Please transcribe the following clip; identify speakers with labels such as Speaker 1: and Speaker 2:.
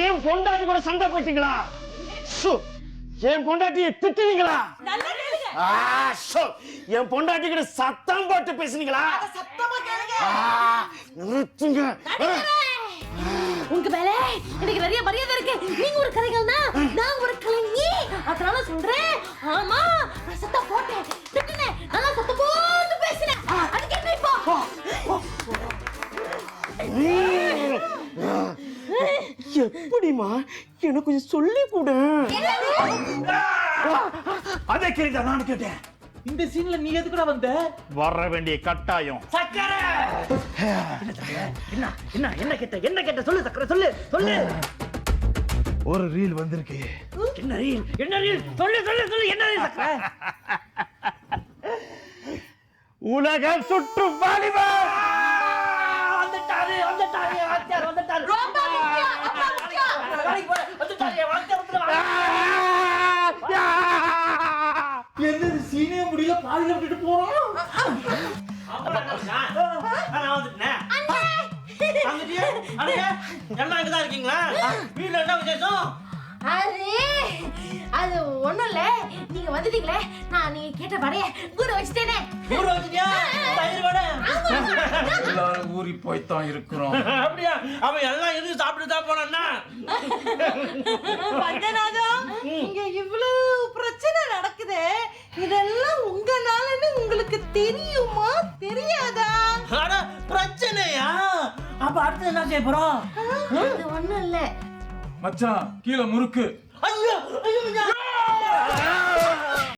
Speaker 1: என் பொண்டாட்டி கூட சண்டை போட்டீங்களா? என் பொண்டாட்டியை திட்டுவீங்களா? என் பொண்டாட்டி கூட சத்தம் போட்டு பேசுனீங்களா? நிறுத்துங்க.
Speaker 2: உங்க மேல எனக்கு நிறைய மரியாதை இருக்கு. நீங்க ஒரு கலைஞர்னா நான் ஒரு கலைஞி, அதனால சொல்றேன். ஆமா, நான் சத்தம் போட்டேன், திட்டுனேன், நல்லா சத்தம் போட்டு பேசினேன். அதுக்கு என்ன இப்போ?
Speaker 1: எப்படிமா எனக்கு கொஞ்சம் சொல்லி கொடு. அதே கேள்வி நான் கேட்டேன்.
Speaker 3: இந்த சீன்ல நீ எதுக்குடா வந்த?
Speaker 1: வர வேண்டிய கட்டாயம்.
Speaker 3: சக்கரை என்ன என்ன என்ன கேட்ட என்ன கேட்ட சொல்லு சக்கரை சொல்லு சொல்லு.
Speaker 1: ஒரு ரீல் வந்திருக்கு.
Speaker 3: என்ன ரீல் என்ன ரீல் சொல்லு சொல்லு சொல்லு என்ன ரீல் சக்கரை?
Speaker 1: உலக சுற்று வாலிபர்
Speaker 3: வந்துட்டாரு வந்துட்டாரு வாத்தியார் வந்துட்டாரு.
Speaker 2: ரொம்ப முக்கியம், ரொம்ப முக்கியம்.
Speaker 3: வந்துட்டாரு வாத்தியார் என்னது சீனே முடியல பாதியில விட்டுட்டு போறோம். நான் வந்துட்டேன். எல்லாம் இங்கதான் இருக்கீங்களா? வீட்டுல என்ன விசேஷம்?
Speaker 2: அது ஒண்ணும் இல்ல, நீங்க வந்துட்டீங்களே, நான் நீங்க கேட்ட வடைய ஊற வச்சுட்டேனே.
Speaker 3: ஊற வச்சிட்டியா? தயிர் வடை.
Speaker 4: எல்லாரும் ஊறி போய்தான் இருக்கிறோம்.
Speaker 3: அப்படியா? அவன் எல்லாம் எதுவும் சாப்பிட்டு தான் போனான்னா?
Speaker 5: பஞ்சநாதம், இங்க இவ்வளவு பிரச்சனை நடக்குது, இதெல்லாம் உங்களாலன்னு உங்களுக்கு தெரியுமா தெரியாதா?
Speaker 3: அட பிரச்சனையா? அப்ப அடுத்து என்ன செய்ய போறோம்?
Speaker 2: அது ஒண்ணும் இல்ல.
Speaker 4: மச்சான் கீழே முறுக்கு.
Speaker 3: ஐயோ ஐயோ